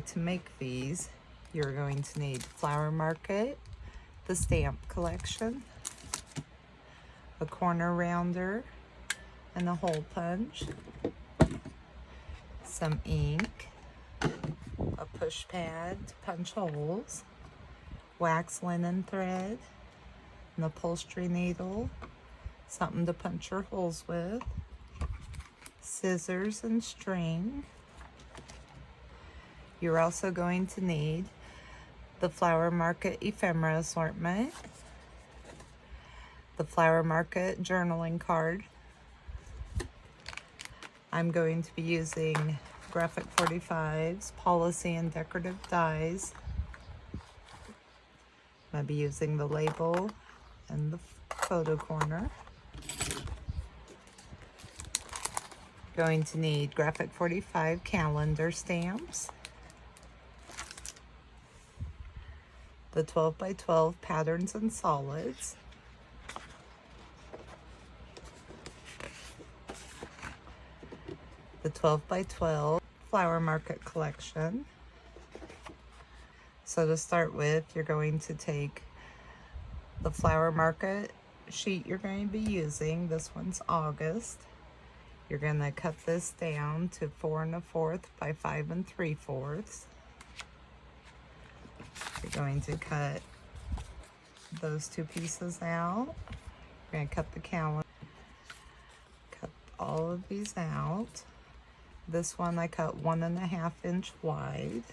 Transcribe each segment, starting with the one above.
To make these, you're going to need flower market, the stamp collection, a corner rounder, and a hole punch, some ink, a push pad to punch holes, wax linen thread, an upholstery needle, something to punch your holes with, scissors and string. You're also going to need the Flower Market ephemera assortment, the Flower Market journaling card. I'm going to be using graphic 45s, policy and decorative dies. I'm going to be using the label and the photo corner. Going to need graphic 45 calendar stamps, the 12 by 12 patterns and solids, the 12 by 12 Flower Market collection. So to start with, you're going to take the Flower Market sheet you're going to be using. This one's August. You're going to cut this down to 4 1/4 by 5 3/4. You're going to cut those two pieces out. You're going to cut the calendar. Cut all of these out. This one I cut 1 1/2 inch wide.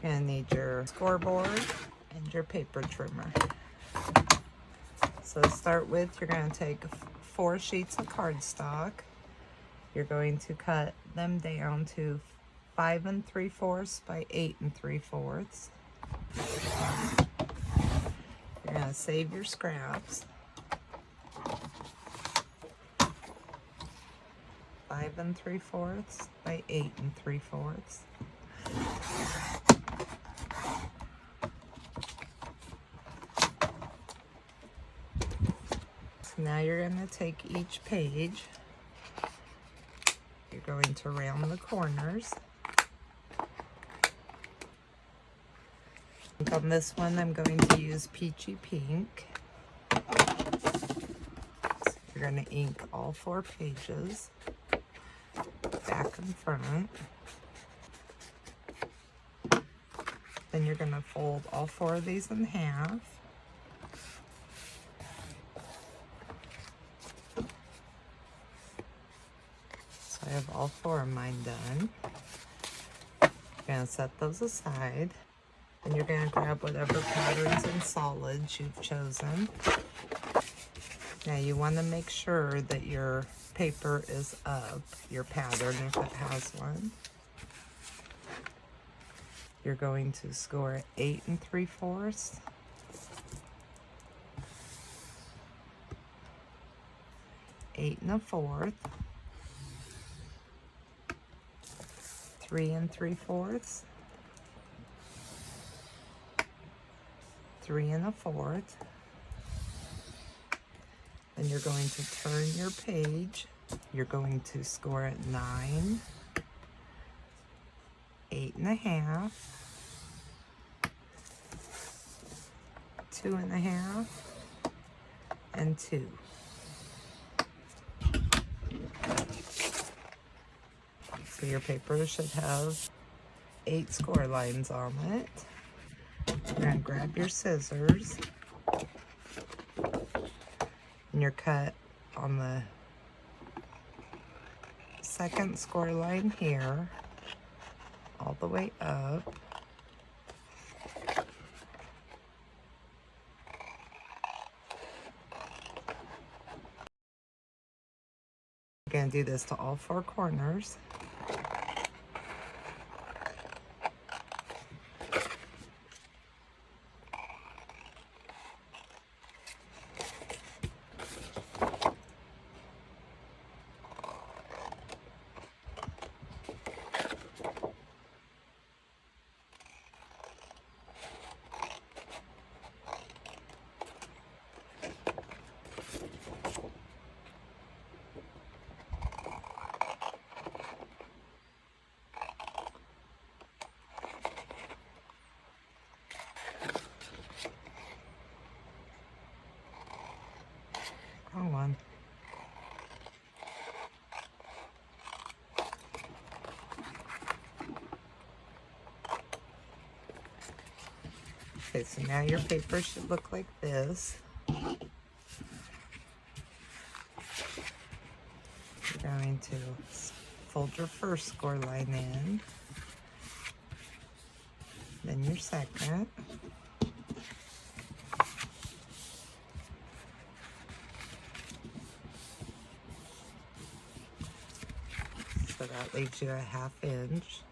You're going to need your scoreboard and your paper trimmer. So to start with, you're going to take 4 sheets of cardstock. You're going to cut them down to 5 3/4 by 8 3/4. You're going to save your scraps. 5 3/4 by 8 3/4. So now you're going to take each page. You're going to round the corners. On this one, I'm going to use peachy pink. So you're going to ink all 4 pages, back and front. Then you're going to fold all 4 of these in half. So I have all 4 of mine done. You're going to set those aside. And you're going to grab whatever patterns and solids you've chosen. Now you want to make sure that your paper is up, your pattern if it has one. You're going to score 8 3/4, 8 1/4, 3 3/4, 3 1/4. Then you're going to turn your page. You're going to score at 9, 8 1/2, 2 1/2, and 2. So your paper should have 8 score lines on it. You're going to grab your scissors and your cut on the second score line here all the way up. You're going to do this to all 4 corners. Okay, so now your paper should look like this. You're going to fold your first score line in, then your second, so that leaves you a 1/2 inch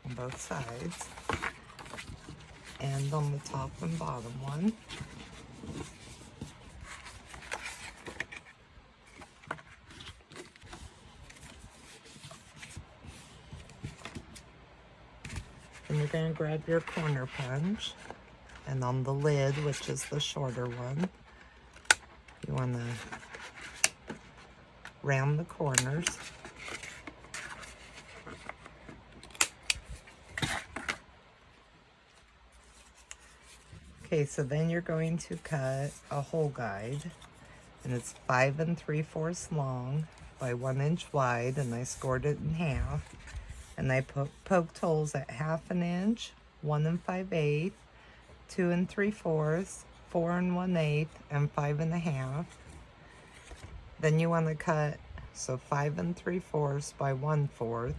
on both sides, and on the top and bottom one. And you're going to grab your corner punch, and on the lid, which is the shorter one, you want to round the corners. Okay, so then you're going to cut a hole guide, and it's 5 3/4 long by 1 inch wide, and I scored it in half. And I poked holes at 1/2 inch, 1 5/8, 2 3/4, 4 1/8, and 5 1/2. Then you want to cut, so 5 3/4 by 1/4,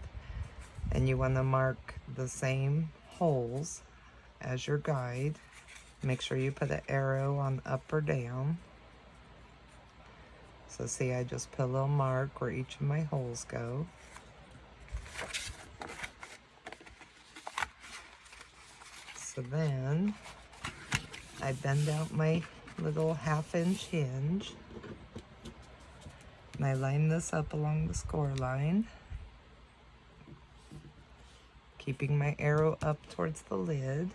and you want to mark the same holes as your guide. Make sure you put an arrow on up or down. So see, I just put a little mark where each of my holes go. So then I bend out my little 1/2 inch hinge, and I line this up along the score line, keeping my arrow up towards the lid.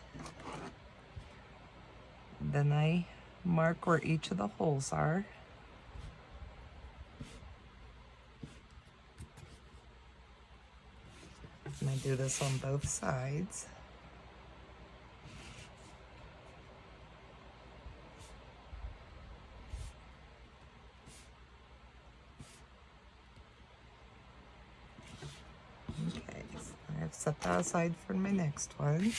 Then I mark where each of the holes are. And I do this on both sides. Okay, so I've set that aside for my next one.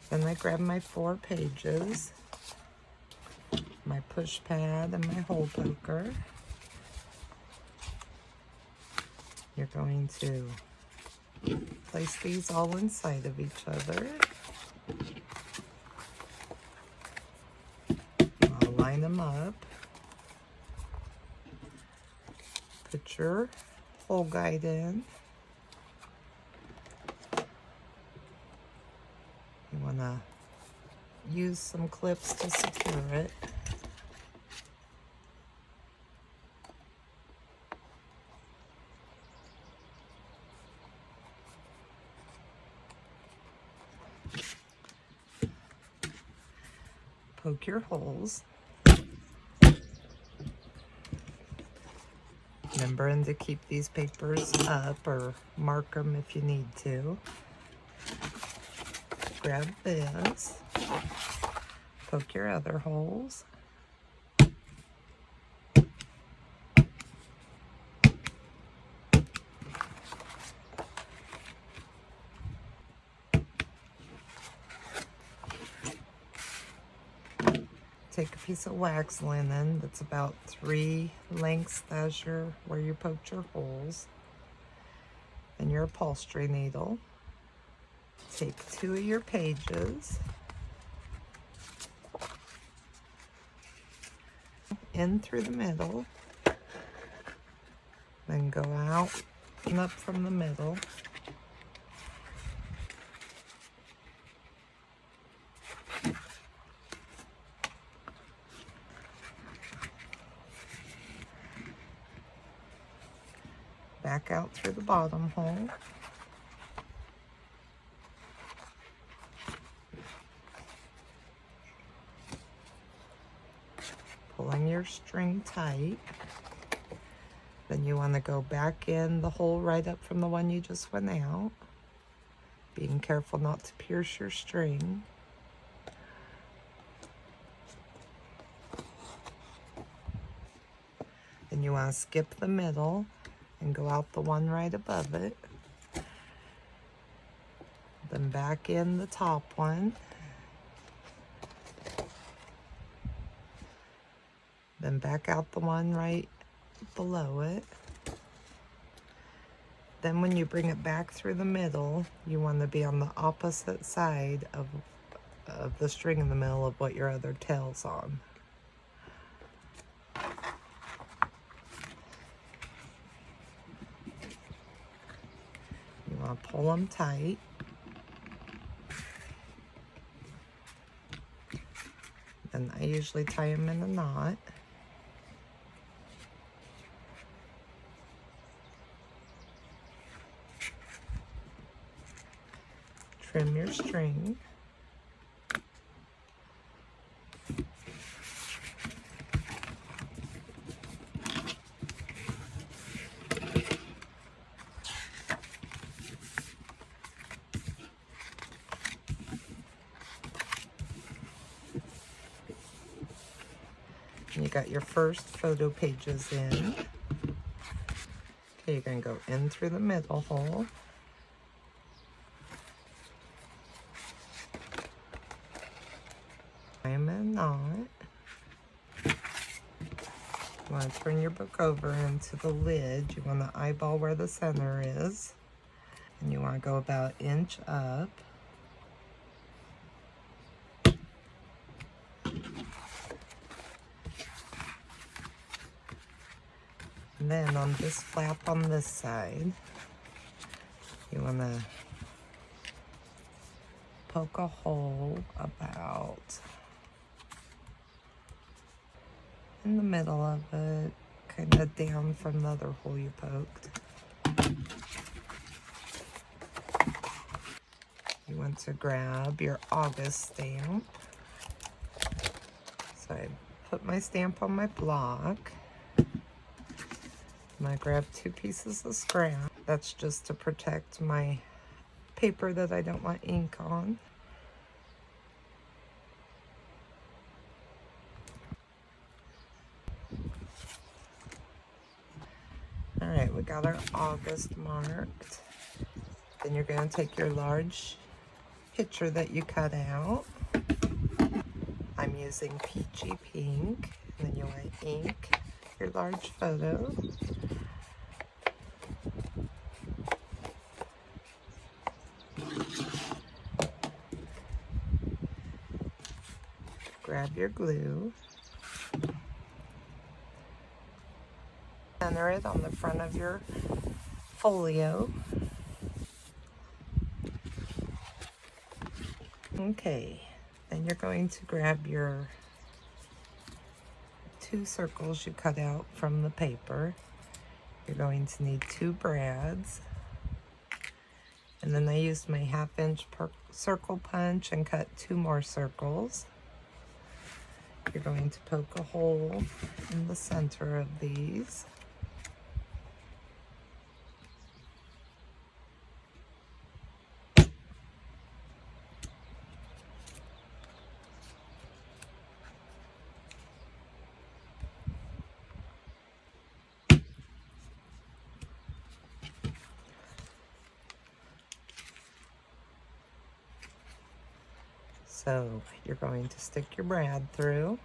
Then I grab my 4 pages, my push pad, and my hole poker. You're going to place these all inside of each other. I'll line them up. Put your hole guide in. You want to use some clips to secure it. Poke your holes. Remembering to keep these papers up or mark them if you need to. Grab this. Poke your other holes. Take a piece of wax linen that's about 3 lengths as where you poked your holes, and your upholstery needle. Take 2 of your pages, in through the middle, then go out and up from the middle. Back out through the bottom hole. Pulling your string tight. Then you want to go back in the hole right up from the one you just went out. Being careful not to pierce your string. Then you want to skip the middle and go out the one right above it. Then back in the top one. Then back out the one right below it. Then when you bring it back through the middle, you want to be on the opposite side of the string in the middle of what your other tail's on. You want to pull them tight. And I usually tie them in a knot. Trim your string. And you got your first photo pages in. Okay, you're going to go in through the middle hole. Tie them in a knot. You want to turn your book over into the lid. You want to eyeball where the center is. And you want to go about an inch up. And then on this flap on this side, you want to poke a hole about in the middle of it, kind of down from the other hole you poked. You want to grab your August stamp. So I put my stamp on my block. And I grab 2 pieces of scrap. That's just to protect my paper that I don't want ink on. All right, we got our August marked. Then you're going to take your large picture that you cut out. I'm using peachy pink. And then you want to ink your large photo. Grab your glue. Center it on the front of your folio. Okay, then you're going to grab your 2 circles you cut out from the paper. You're going to need 2 brads. And then I used my 1/2 inch circle punch and cut 2 more circles. You're going to poke a hole in the center of these. So you're going to stick your brad through,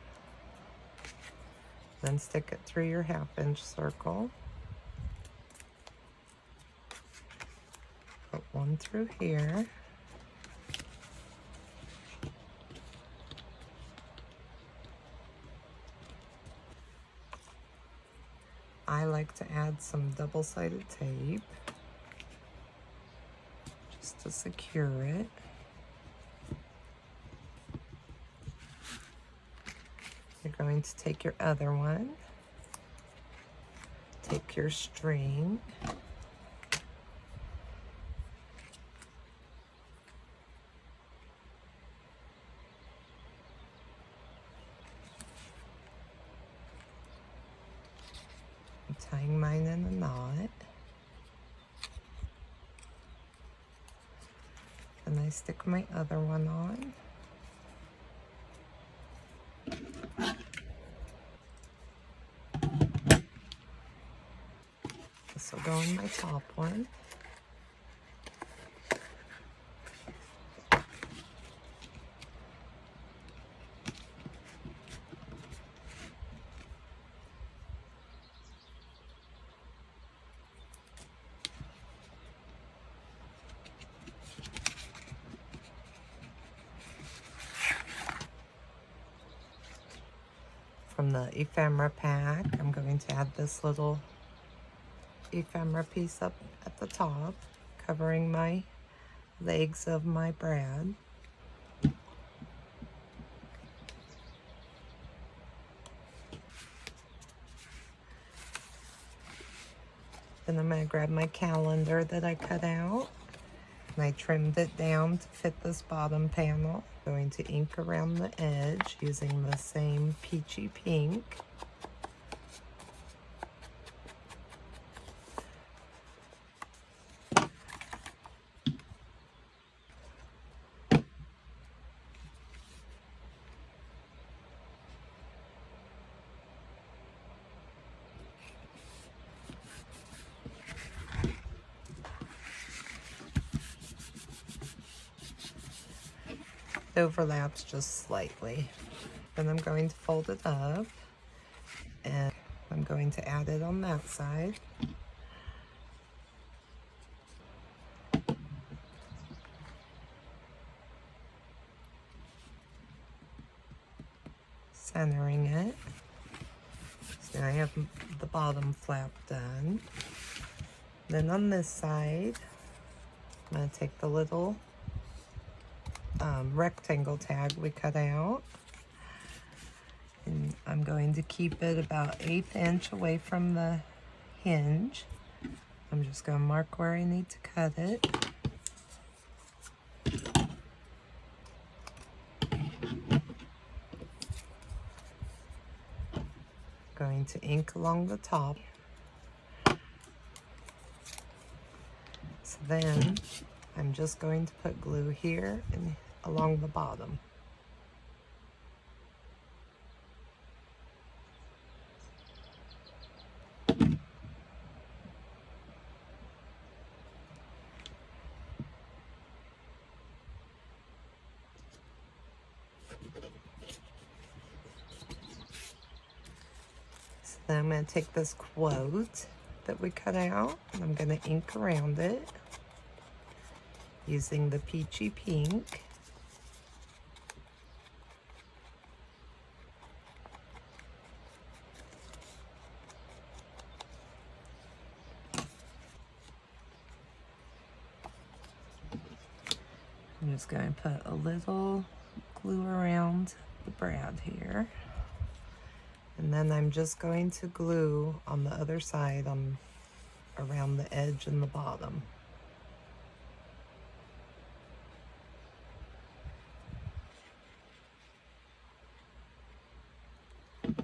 then stick it through your 1/2 inch circle. Put one through here. I like to add some double-sided tape just to secure it. You're going to take your other one, take your string, I'm tying mine in a knot, and I stick my other one on. This will go in my top one. from the ephemera pack. I'm going to add this little ephemera piece up at the top, covering my legs of my brad. Then I'm going to grab my calendar that I cut out, and I trimmed it down to fit this bottom panel. I'm going to ink around the edge using the same peachy pink. It overlaps just slightly. Then I'm going to fold it up, and I'm going to add it on that side. Centering it. So now I have the bottom flap done. Then on this side, I'm going to take the little rectangle tag we cut out, and I'm going to keep it about 1/8 inch away from the hinge. I'm just going to mark where I need to cut it. Going to ink along the top. So then I'm just going to put glue here and along the bottom. So then I'm going to take this quote that we cut out, and I'm going to ink around it using the peachy pink. I'm just going to put a little glue around the brad here. And then I'm just going to glue on the other side around the edge and the bottom. I'm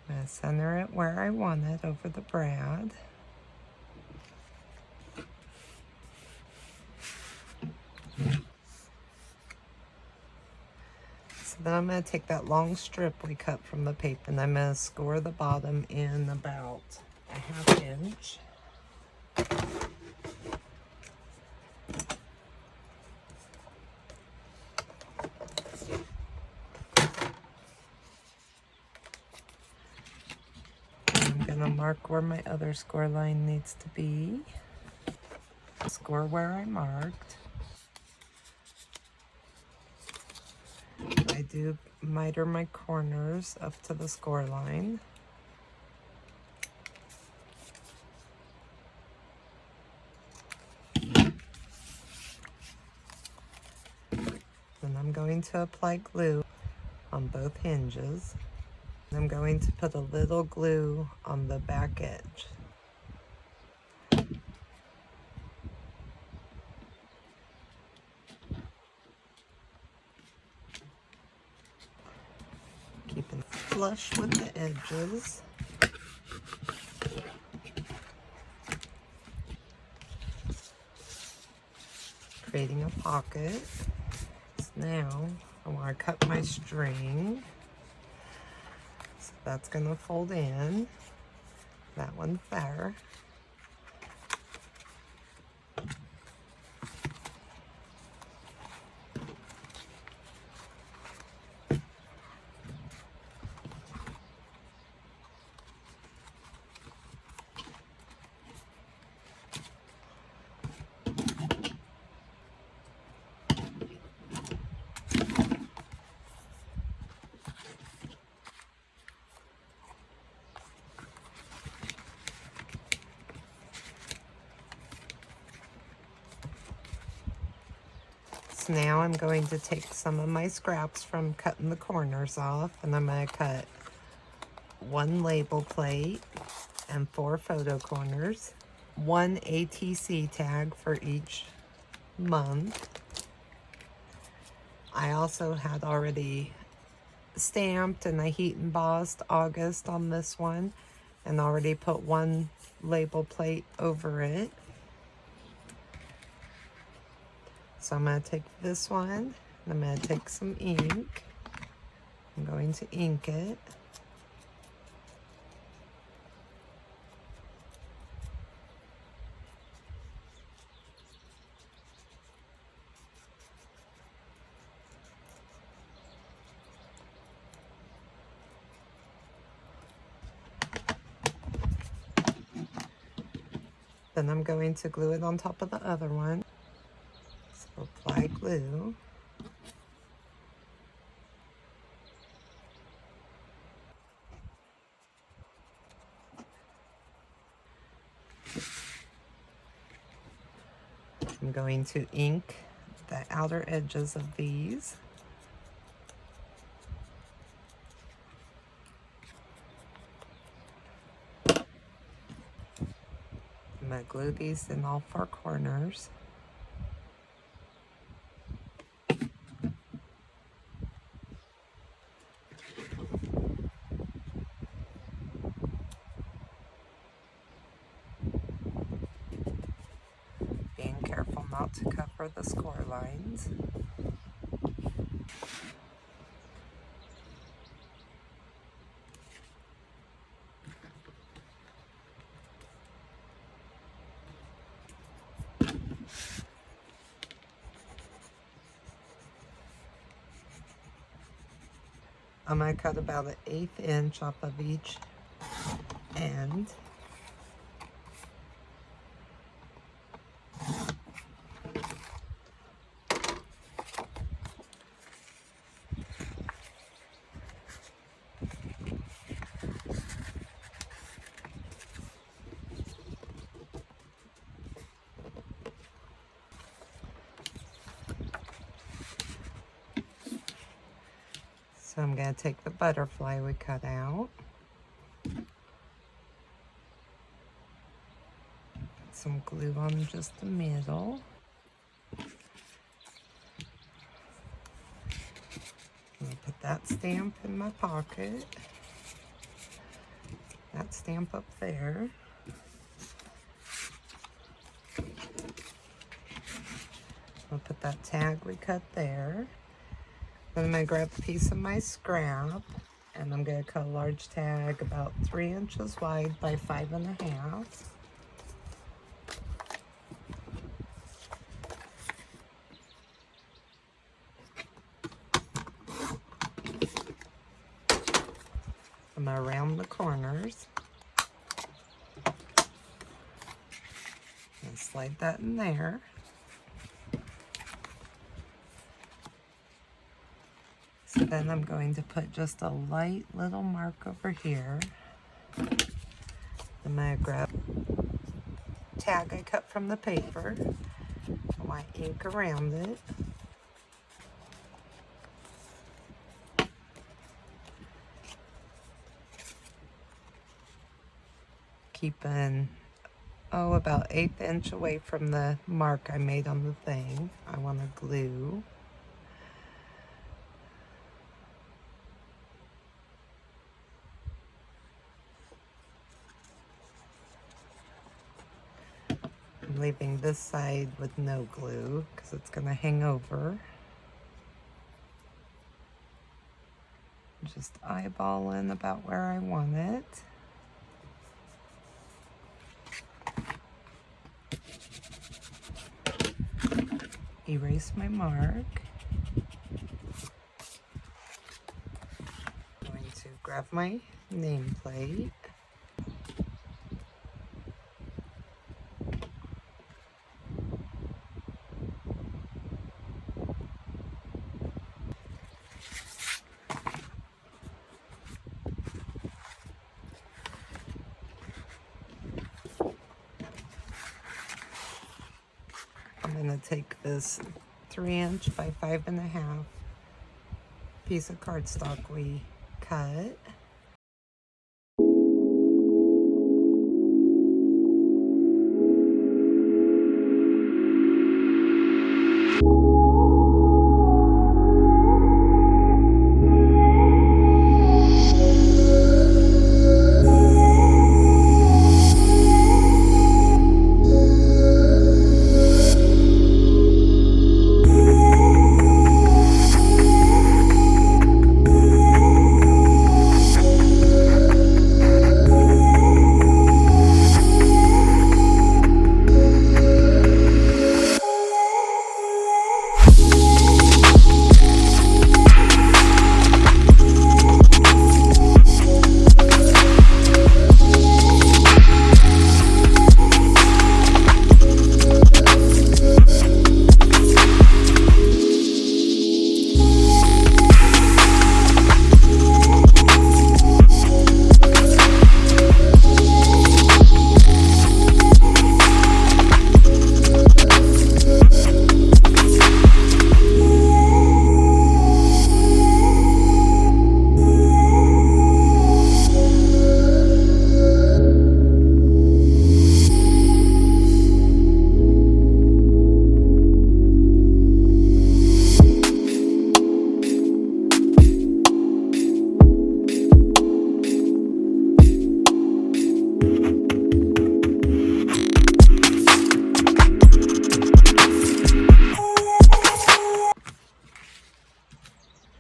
going to center it where I want it over the brad. So then I'm going to take that long strip we cut from the paper, and I'm going to score the bottom in about 1/2 inch. I'm going to mark where my other score line needs to be. Score where I marked. I do miter my corners up to the score line. Then I'm going to apply glue on both hinges. I'm going to put a little glue on the back edge. Keeping it flush with the edges. Creating a pocket. So now I want to cut my string. So that's going to fold in. That one's there. So now I'm going to take some of my scraps from cutting the corners off, and I'm going to cut 1 label plate and 4 photo corners, 1 ATC tag for each month. I also had already stamped and I heat embossed August on this one and already put 1 label plate over it. So I'm going to take this one and I'm going to take some ink. I'm going to ink it. Then I'm going to glue it on top of the other one. So apply glue. I'm going to ink the outer edges of these. I'm going to glue these in all 4 corners. Being careful not to cover the score lines. I'm going to cut about an 1/8 inch off of each end. So I'm going to take the butterfly we cut out. Put some glue on just the middle. I'm going to put that stamp in my pocket. That stamp up there. I'll put that tag we cut there. Then I'm going to grab a piece of my scrap and I'm going to cut a large tag about 3 inches wide by 5.5. I'm going to round the corners and slide that in there. So then I'm going to put just a light little mark over here. I'm going to grab a tag I cut from the paper. I want ink around it. Keeping, about 1/8 inch away from the mark I made on the thing. I want to glue. I'm leaving this side with no glue because it's going to hang over. Just eyeballing about where I want it. Erase my mark. I'm going to grab my nameplate. I'm going to take this 3" by 5.5 piece of cardstock we cut.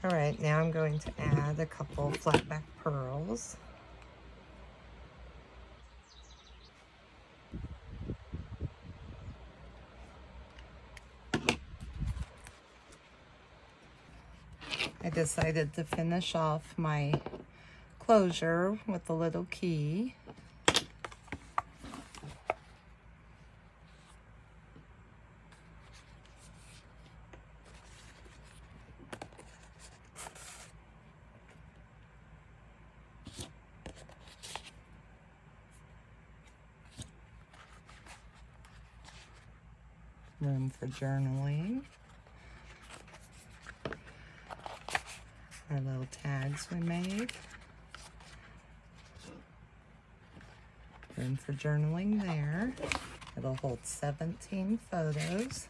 Alright, now I'm going to add a couple flat back pearls. I decided to finish off my closure with a little key. Room for journaling. Our little tags we made. Room for journaling there. It'll hold 17 photos.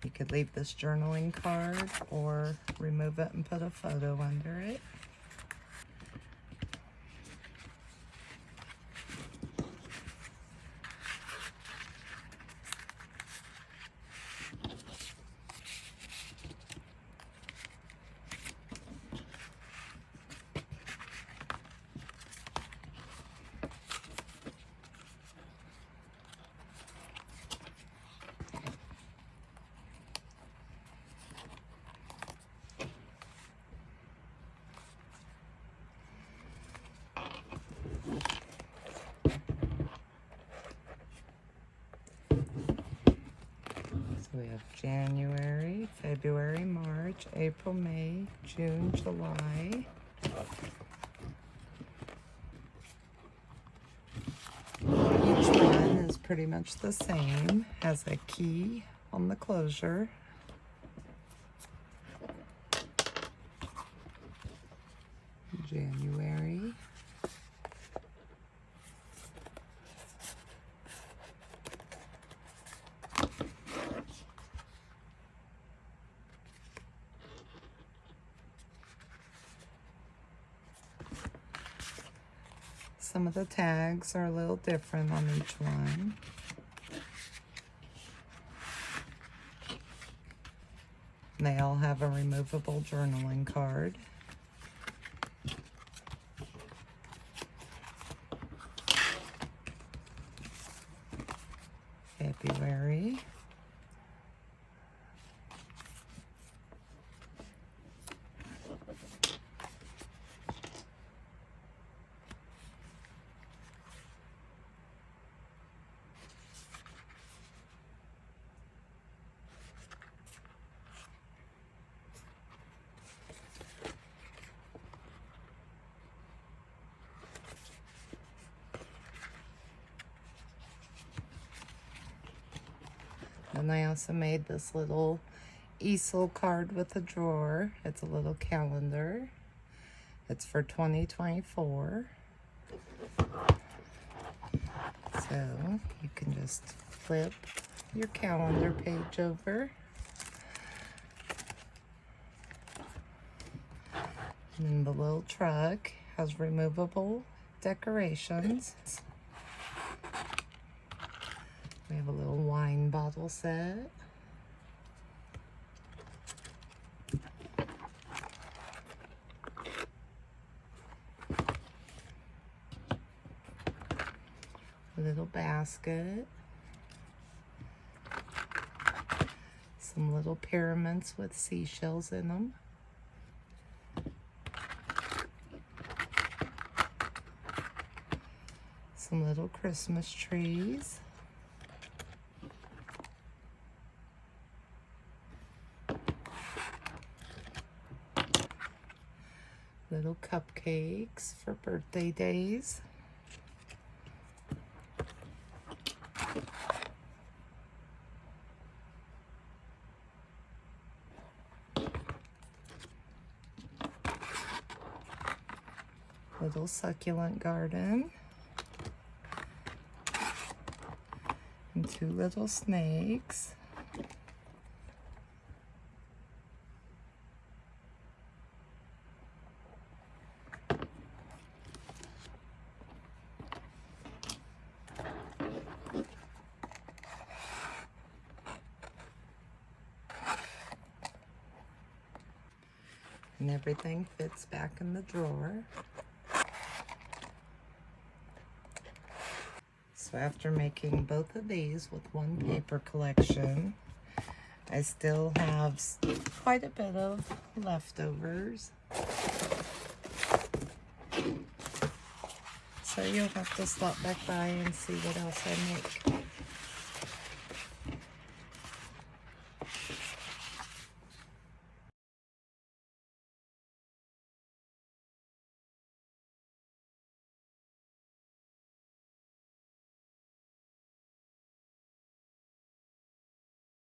You could leave this journaling card or remove it and put a photo under it. We have January, February, March, April, May, June, July. Each one is pretty much the same, has a key on the closure. January. Some of the tags are a little different on each one. They all have a removable journaling card. February. And I also made this little easel card with a drawer. It's a little calendar. It's for 2024. So you can just flip your calendar page over. And then the little truck has removable decorations. We have a little wine bottle set. A little basket. Some little pyramids with seashells in them. Some little Christmas trees. Little cupcakes for birthday days. Little succulent garden. And two little snakes. And everything fits back in the drawer. So after making both of these with one paper collection, I still have quite a bit of leftovers. So you'll have to stop back by and see what else I make.